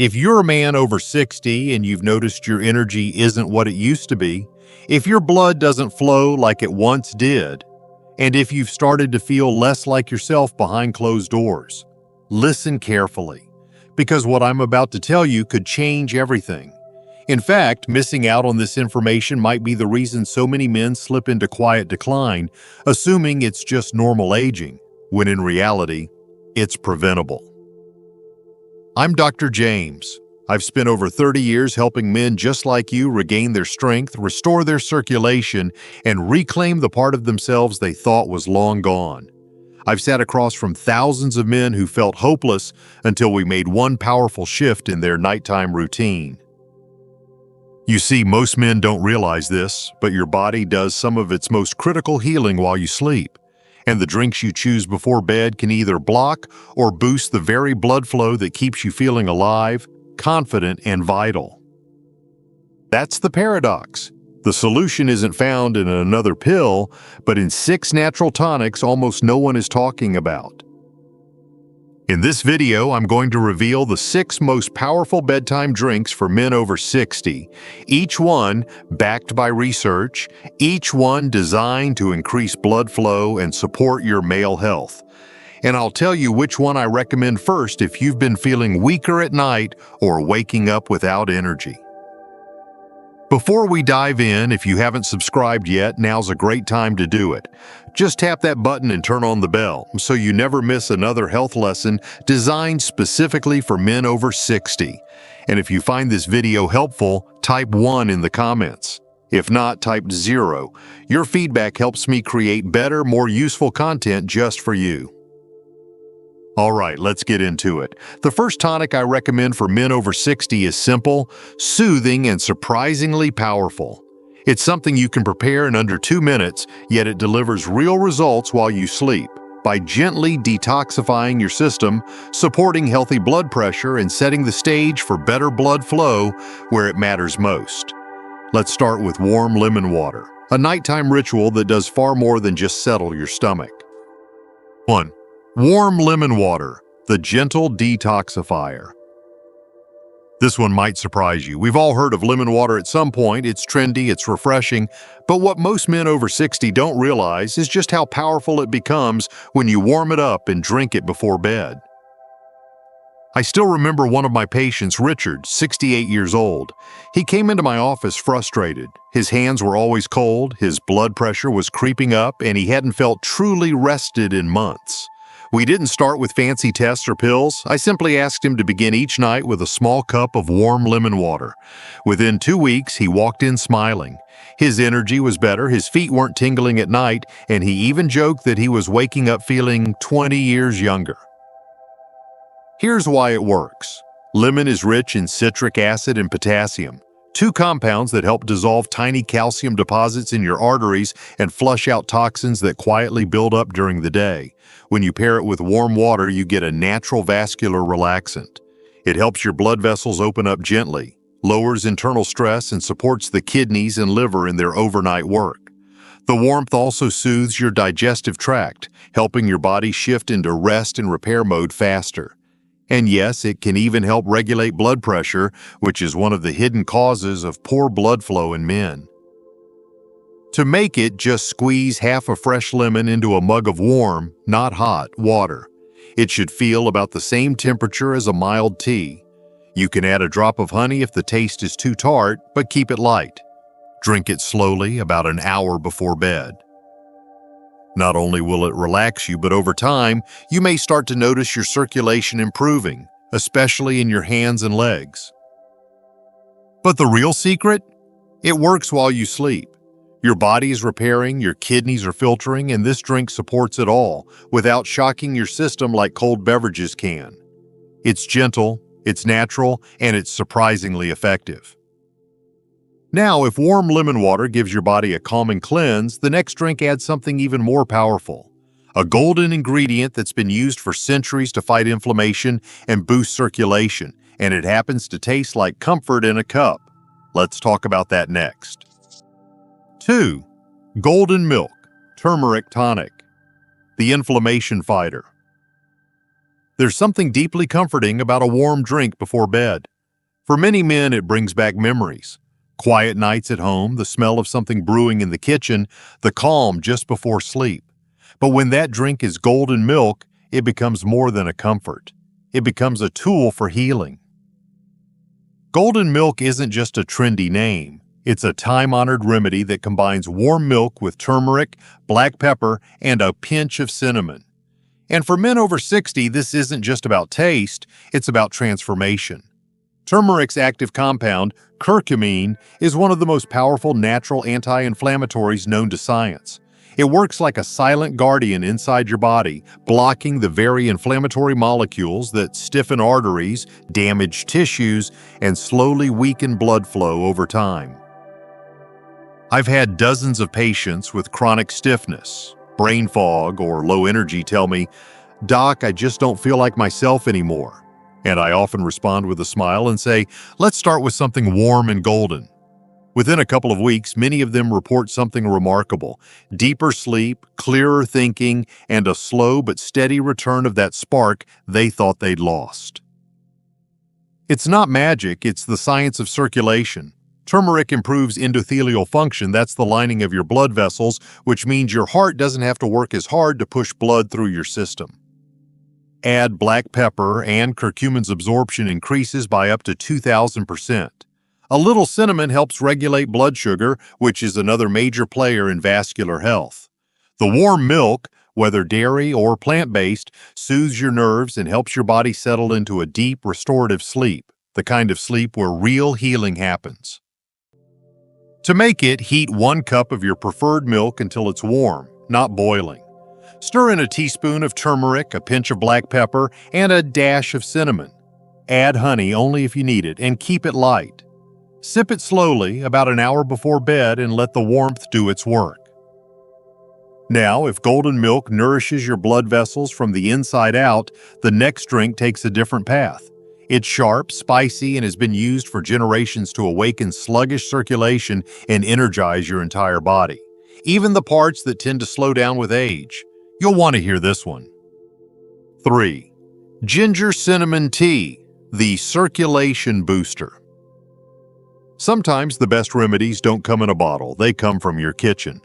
If you're a man over 60 and you've noticed your energy isn't what it used to be, if your blood doesn't flow like it once did, and if you've started to feel less like yourself behind closed doors, listen carefully, because what I'm about to tell you could change everything. In fact, missing out on this information might be the reason so many men slip into quiet decline, assuming it's just normal aging, when in reality, it's preventable. I'm Dr. James. I've spent over 30 years helping men just like you regain their strength, restore their circulation, and reclaim the part of themselves they thought was long gone. I've sat across from thousands of men who felt hopeless until we made one powerful shift in their nighttime routine. You see, most men don't realize this, but your body does some of its most critical healing while you sleep. And the drinks you choose before bed can either block or boost the very blood flow that keeps you feeling alive, confident, and vital. That's the paradox. The solution isn't found in another pill, but in 6 natural tonics almost no one is talking about. In this video, I'm going to reveal the 6 most powerful bedtime drinks for men over 60, each one backed by research, each one designed to increase blood flow and support your male health. And I'll tell you which one I recommend first if you've been feeling weaker at night or waking up without energy. Before we dive in, if you haven't subscribed yet, now's a great time to do it. Just tap that button and turn on the bell so you never miss another health lesson designed specifically for men over 60. And if you find this video helpful, type 1 in the comments. If not, type 0. Your feedback helps me create better, more useful content just for you. All right, let's get into it. The first tonic I recommend for men over 60 is simple, soothing, and surprisingly powerful. It's something you can prepare in under 2 minutes, yet it delivers real results while you sleep by gently detoxifying your system, supporting healthy blood pressure, and setting the stage for better blood flow where it matters most. Let's start with warm lemon water, a nighttime ritual that does far more than just settle your stomach. 1. Warm lemon water, the gentle detoxifier. This one might surprise you. We've all heard of lemon water at some point. It's trendy, it's refreshing, but what most men over 60 don't realize is just how powerful it becomes when you warm it up and drink it before bed. I still remember one of my patients, Richard, 68 years old. He came into my office frustrated. His hands were always cold, his blood pressure was creeping up, and he hadn't felt truly rested in months. We didn't start with fancy tests or pills. I simply asked him to begin each night with a small cup of warm lemon water. Within 2 weeks, he walked in smiling. His energy was better, his feet weren't tingling at night, and he even joked that he was waking up feeling 20 years younger. Here's why it works. Lemon is rich in citric acid and potassium, 2 compounds that help dissolve tiny calcium deposits in your arteries and flush out toxins that quietly build up during the day. When you pair it with warm water, you get a natural vascular relaxant. It helps your blood vessels open up gently, lowers internal stress, and supports the kidneys and liver in their overnight work. The warmth also soothes your digestive tract, helping your body shift into rest and repair mode faster. And yes, it can even help regulate blood pressure, which is one of the hidden causes of poor blood flow in men. To make it, just squeeze half a fresh lemon into a mug of warm, not hot, water. It should feel about the same temperature as a mild tea. You can add a drop of honey if the taste is too tart, but keep it light. Drink it slowly about an hour before bed. Not only will it relax you, but over time, you may start to notice your circulation improving, especially in your hands and legs. But the real secret? It works while you sleep. Your body is repairing, your kidneys are filtering, and this drink supports it all without shocking your system like cold beverages can. It's gentle, it's natural, and it's surprisingly effective. Now, if warm lemon water gives your body a calming cleanse, the next drink adds something even more powerful. A golden ingredient that's been used for centuries to fight inflammation and boost circulation, and it happens to taste like comfort in a cup. Let's talk about that next. 2. Golden milk, turmeric tonic, the inflammation fighter. There's something deeply comforting about a warm drink before bed. For many men, it brings back memories. Quiet nights at home, the smell of something brewing in the kitchen, the calm just before sleep. But when that drink is golden milk, it becomes more than a comfort. It becomes a tool for healing. Golden milk isn't just a trendy name. It's a time-honored remedy that combines warm milk with turmeric, black pepper, and a pinch of cinnamon. And for men over 60, this isn't just about taste, it's about transformation. Turmeric's active compound, curcumine, is one of the most powerful natural anti-inflammatories known to science. It works like a silent guardian inside your body, blocking the very inflammatory molecules that stiffen arteries, damage tissues, and slowly weaken blood flow over time. I've had dozens of patients with chronic stiffness, brain fog, or low energy tell me, "Doc, I just don't feel like myself anymore." And I often respond with a smile and say, "Let's start with something warm and golden." Within a couple of weeks, many of them report something remarkable: deeper sleep, clearer thinking, and a slow but steady return of that spark they thought they'd lost. It's not magic, it's the science of circulation. Turmeric improves endothelial function, that's the lining of your blood vessels, which means your heart doesn't have to work as hard to push blood through your system. Add black pepper and curcumin's absorption increases by up to 2,000%. A little cinnamon helps regulate blood sugar, which is another major player in vascular health. The warm milk, whether dairy or plant-based, soothes your nerves and helps your body settle into a deep, restorative sleep, the kind of sleep where real healing happens. To make it, heat 1 cup of your preferred milk until it's warm, not boiling. Stir in a teaspoon of turmeric, a pinch of black pepper, and a dash of cinnamon. Add honey only if you need it, and keep it light. Sip it slowly, about an hour before bed, and let the warmth do its work. Now, if golden milk nourishes your blood vessels from the inside out, the next drink takes a different path. It's sharp, spicy, and has been used for generations to awaken sluggish circulation and energize your entire body, even the parts that tend to slow down with age. You'll want to hear this one. 3. Ginger cinnamon tea, the circulation booster. Sometimes the best remedies don't come in a bottle, they come from your kitchen.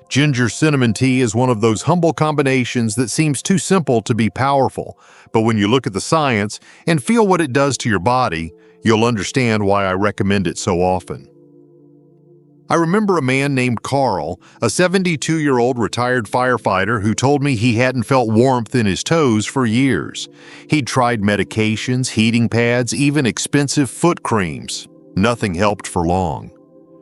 Ginger cinnamon tea is one of those humble combinations that seems too simple to be powerful, but when you look at the science and feel what it does to your body, you'll understand why I recommend it so often. I remember a man named Carl, a 72-year-old retired firefighter who told me he hadn't felt warmth in his toes for years. He'd tried medications, heating pads, even expensive foot creams. Nothing helped for long.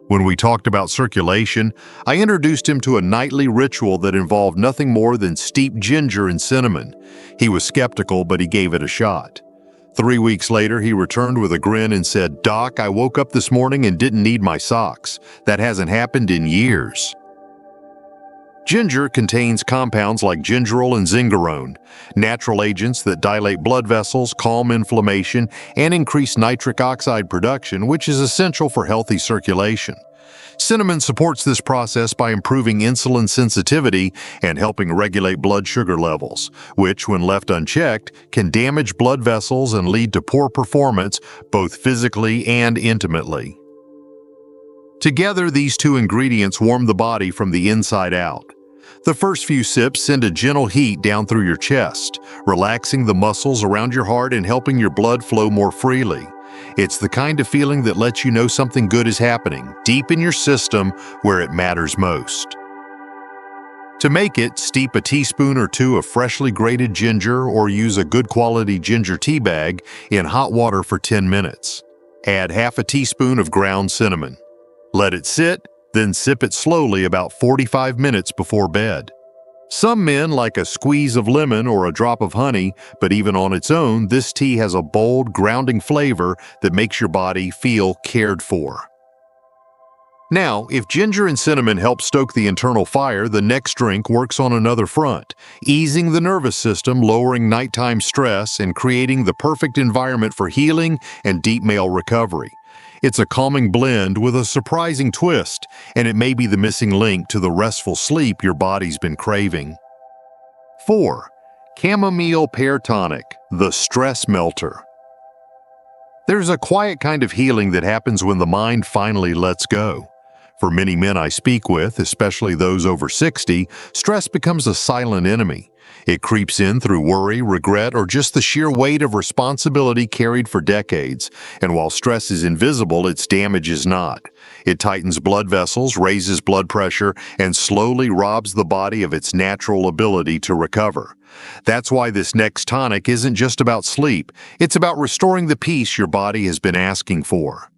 When we talked about circulation, I introduced him to a nightly ritual that involved nothing more than steeped ginger and cinnamon. He was skeptical, but he gave it a shot. 3 weeks later, he returned with a grin and said, "Doc, I woke up this morning and didn't need my socks. That hasn't happened in years." Ginger contains compounds like gingerol and zingerone, natural agents that dilate blood vessels, calm inflammation, and increase nitric oxide production, which is essential for healthy circulation. Cinnamon supports this process by improving insulin sensitivity and helping regulate blood sugar levels, which, when left unchecked, can damage blood vessels and lead to poor performance, both physically and intimately. Together, these two ingredients warm the body from the inside out. The first few sips send a gentle heat down through your chest, relaxing the muscles around your heart and helping your blood flow more freely. It's the kind of feeling that lets you know something good is happening, deep in your system where it matters most. To make it, steep a teaspoon or two of freshly grated ginger or use a good quality ginger tea bag in hot water for 10 minutes. Add half a teaspoon of ground cinnamon. Let it sit, then sip it slowly about 45 minutes before bed. Some men like a squeeze of lemon or a drop of honey, but even on its own, this tea has a bold, grounding flavor that makes your body feel cared for. Now, if ginger and cinnamon help stoke the internal fire, the next drink works on another front, easing the nervous system, lowering nighttime stress, and creating the perfect environment for healing and deep male recovery. It's a calming blend with a surprising twist, and it may be the missing link to the restful sleep your body's been craving. 4. Chamomile Pear Tonic, The stress melter. There's a quiet kind of healing that happens when the mind finally lets go. For many men I speak with, especially those over 60, stress becomes a silent enemy. It creeps in through worry, regret, or just the sheer weight of responsibility carried for decades. And while stress is invisible, its damage is not. It tightens blood vessels, raises blood pressure, and slowly robs the body of its natural ability to recover. That's why this next tonic isn't just about sleep. It's about restoring the peace your body has been asking for.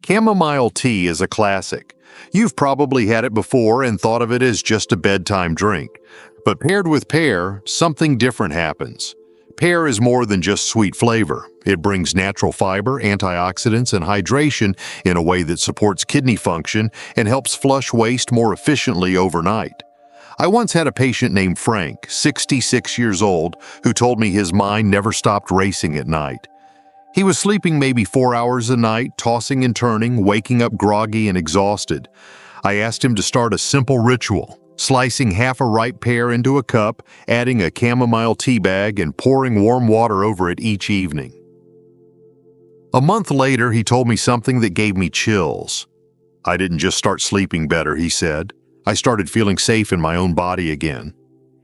Chamomile tea is a classic. You've probably had it before and thought of it as just a bedtime drink. But paired with pear, something different happens. Pear is more than just sweet flavor. It brings natural fiber, antioxidants, and hydration in a way that supports kidney function and helps flush waste more efficiently overnight. I once had a patient named Frank, 66 years old, who told me his mind never stopped racing at night. He was sleeping maybe 4 hours a night, tossing and turning, waking up groggy and exhausted. I asked him to start a simple ritual, slicing half a ripe pear into a cup, adding a chamomile tea bag, and pouring warm water over it each evening. A month later, he told me something that gave me chills. I didn't just start sleeping better, he said. I started feeling safe in my own body again.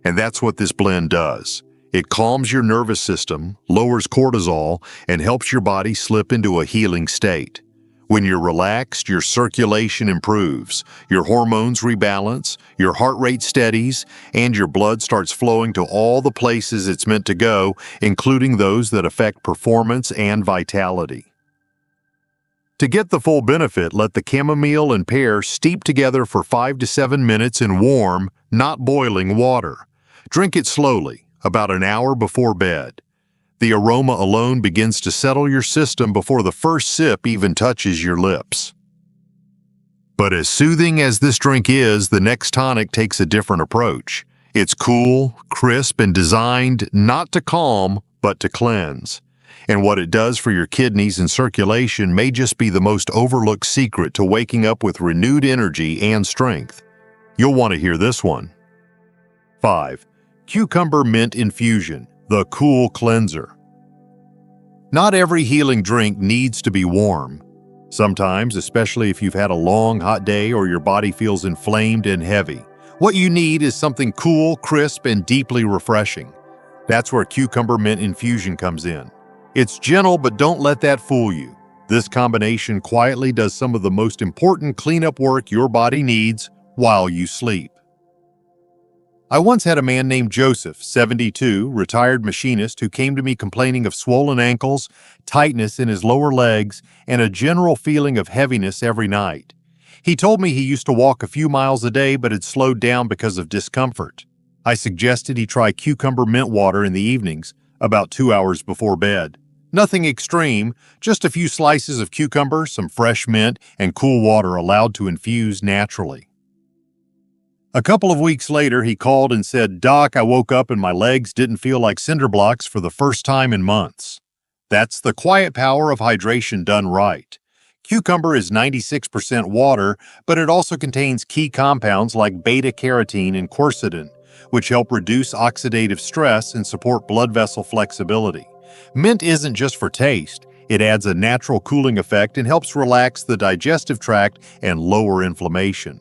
And that's what this blend does. It calms your nervous system, lowers cortisol, and helps your body slip into a healing state. When you're relaxed, your circulation improves, your hormones rebalance, your heart rate steadies, and your blood starts flowing to all the places it's meant to go, including those that affect performance and vitality. To get the full benefit, let the chamomile and pear steep together for 5 to 7 minutes in warm, not boiling water. Drink it slowly, about an hour before bed. The aroma alone begins to settle your system before the first sip even touches your lips. But as soothing as this drink is, the next tonic takes a different approach. It's cool, crisp, and designed not to calm, but to cleanse. And what it does for your kidneys and circulation may just be the most overlooked secret to waking up with renewed energy and strength. You'll want to hear this one. 5. Cucumber Mint Infusion, the cool cleanser. Not every healing drink needs to be warm. Sometimes, especially if you've had a long, hot day or your body feels inflamed and heavy, what you need is something cool, crisp, and deeply refreshing. That's where Cucumber Mint Infusion comes in. It's gentle, but don't let that fool you. This combination quietly does some of the most important cleanup work your body needs while you sleep. I once had a man named Joseph, 72, retired machinist, who came to me complaining of swollen ankles, tightness in his lower legs, and a general feeling of heaviness every night. He told me he used to walk a few miles a day but had slowed down because of discomfort. I suggested he try cucumber mint water in the evenings, about 2 hours before bed. Nothing extreme, just a few slices of cucumber, some fresh mint, and cool water allowed to infuse naturally. A couple of weeks later, he called and said, "Doc, I woke up and my legs didn't feel like cinder blocks for the first time in months." That's the quiet power of hydration done right. Cucumber is 96% water, but it also contains key compounds like beta-carotene and quercetin, which help reduce oxidative stress and support blood vessel flexibility. Mint isn't just for taste. It adds a natural cooling effect and helps relax the digestive tract and lower inflammation.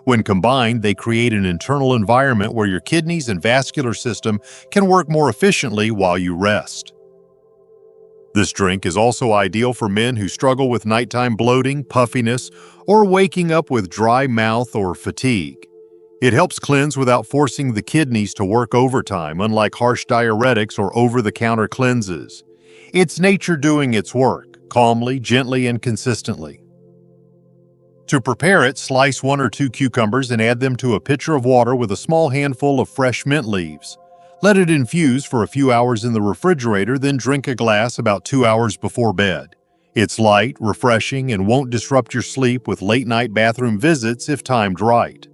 When combined, they create an internal environment where your kidneys and vascular system can work more efficiently while you rest. This drink is also ideal for men who struggle with nighttime bloating, puffiness, or waking up with dry mouth or fatigue. It helps cleanse without forcing the kidneys to work overtime, unlike harsh diuretics or over-the-counter cleanses. It's nature doing its work, calmly, gently, and consistently. To prepare it, slice 1 or 2 cucumbers and add them to a pitcher of water with a small handful of fresh mint leaves. Let it infuse for a few hours in the refrigerator, then drink a glass about 2 hours before bed. It's light, refreshing, and won't disrupt your sleep with late-night bathroom visits if timed right.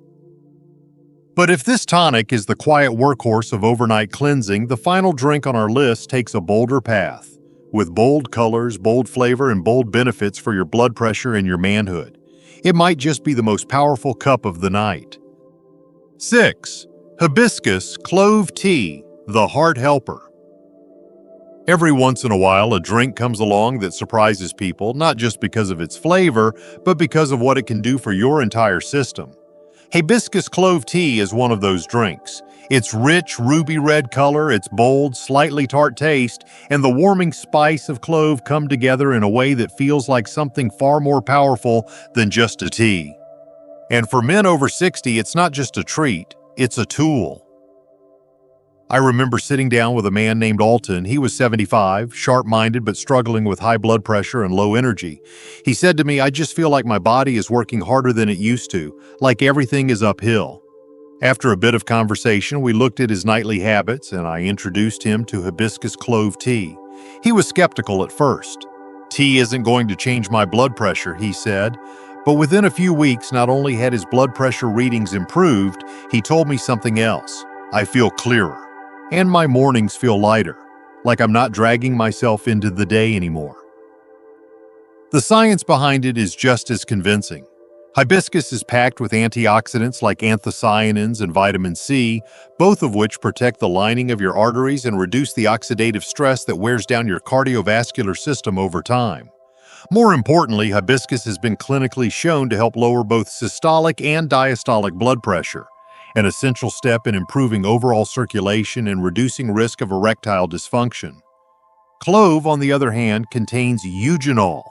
But if this tonic is the quiet workhorse of overnight cleansing, the final drink on our list takes a bolder path, with bold colors, bold flavor, and bold benefits for your blood pressure and your manhood. It might just be the most powerful cup of the night. 6. Hibiscus Clove Tea, the Heart Helper. Every once in a while, a drink comes along that surprises people, not just because of its flavor, but because of what it can do for your entire system. Hibiscus Clove Tea is one of those drinks. Its rich, ruby red color, its bold, slightly tart taste, and the warming spice of clove come together in a way that feels like something far more powerful than just a tea. And for men over 60, it's not just a treat, it's a tool. I remember sitting down with a man named Alton. He was 75, sharp-minded but struggling with high blood pressure and low energy. He said to me, "I just feel like my body is working harder than it used to, like everything is uphill." After a bit of conversation, we looked at his nightly habits and I introduced him to Hibiscus Clove Tea. He was skeptical at first. "Tea isn't going to change my blood pressure," he said. But within a few weeks, not only had his blood pressure readings improved, he told me something else. "I feel clearer. And my mornings feel lighter, like I'm not dragging myself into the day anymore." The science behind it is just as convincing. Hibiscus is packed with antioxidants like anthocyanins and vitamin C, both of which protect the lining of your arteries and reduce the oxidative stress that wears down your cardiovascular system over time. More importantly, hibiscus has been clinically shown to help lower both systolic and diastolic blood pressure, an essential step in improving overall circulation and reducing risk of erectile dysfunction. Clove, on the other hand, contains eugenol,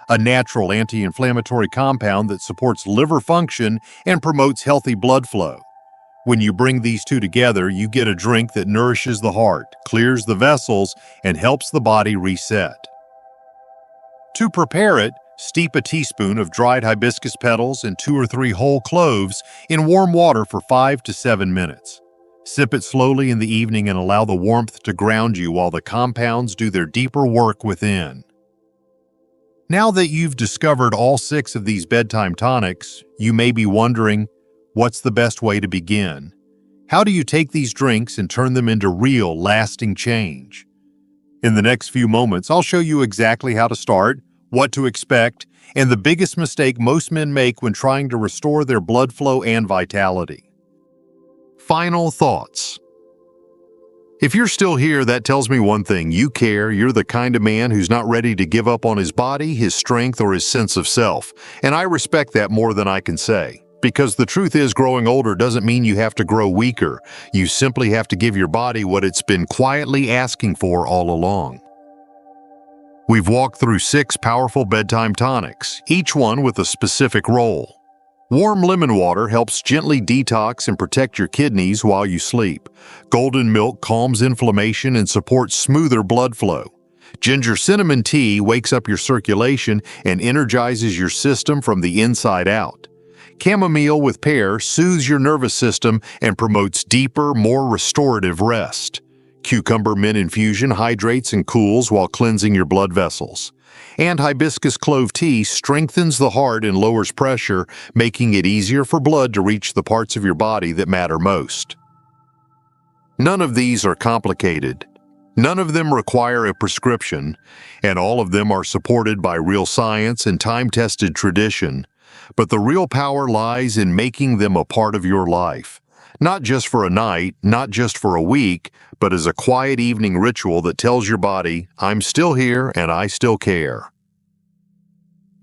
a natural anti-inflammatory compound that supports liver function and promotes healthy blood flow. When you bring these two together, you get a drink that nourishes the heart, clears the vessels, and helps the body reset. To prepare it, steep a teaspoon of dried hibiscus petals and 2 or 3 whole cloves in warm water for 5 to 7 minutes. Sip it slowly in the evening and allow the warmth to ground you while the compounds do their deeper work within. Now that you've discovered all 6 of these bedtime tonics, you may be wondering, what's the best way to begin? How do you take these drinks and turn them into real, lasting change? In the next few moments, I'll show you exactly how to start, what to expect, and the biggest mistake most men make when trying to restore their blood flow and vitality. Final thoughts. If you're still here, that tells me one thing: you care. You're the kind of man who's not ready to give up on his body, his strength, or his sense of self. And I respect that more than I can say. Because the truth is, growing older doesn't mean you have to grow weaker. You simply have to give your body what it's been quietly asking for all along. We've walked through 6 powerful bedtime tonics, each one with a specific role. Warm lemon water helps gently detox and protect your kidneys while you sleep. Golden milk calms inflammation and supports smoother blood flow. Ginger cinnamon tea wakes up your circulation and energizes your system from the inside out. Chamomile with pear soothes your nervous system and promotes deeper, more restorative rest. Cucumber mint infusion hydrates and cools while cleansing your blood vessels. And hibiscus clove tea strengthens the heart and lowers pressure, making it easier for blood to reach the parts of your body that matter most. None of these are complicated. None of them require a prescription, and all of them are supported by real science and time-tested tradition. But the real power lies in making them a part of your life. Not just for a night, not just for a week, but as a quiet evening ritual that tells your body, "I'm still here and I still care."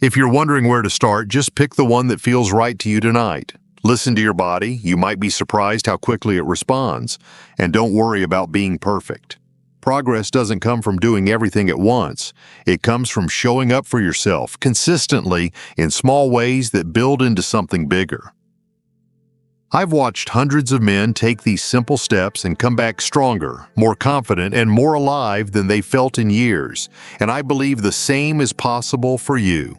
If you're wondering where to start, just pick the one that feels right to you tonight. Listen to your body. You might be surprised how quickly it responds. And don't worry about being perfect. Progress doesn't come from doing everything at once. It comes from showing up for yourself consistently in small ways that build into something bigger. I've watched hundreds of men take these simple steps and come back stronger, more confident, and more alive than they felt in years, and I believe the same is possible for you.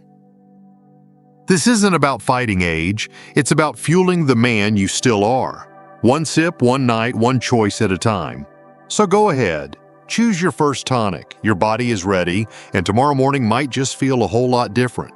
This isn't about fighting age, it's about fueling the man you still are. One sip, one night, one choice at a time. So go ahead, choose your first tonic. Your body is ready, and tomorrow morning might just feel a whole lot different.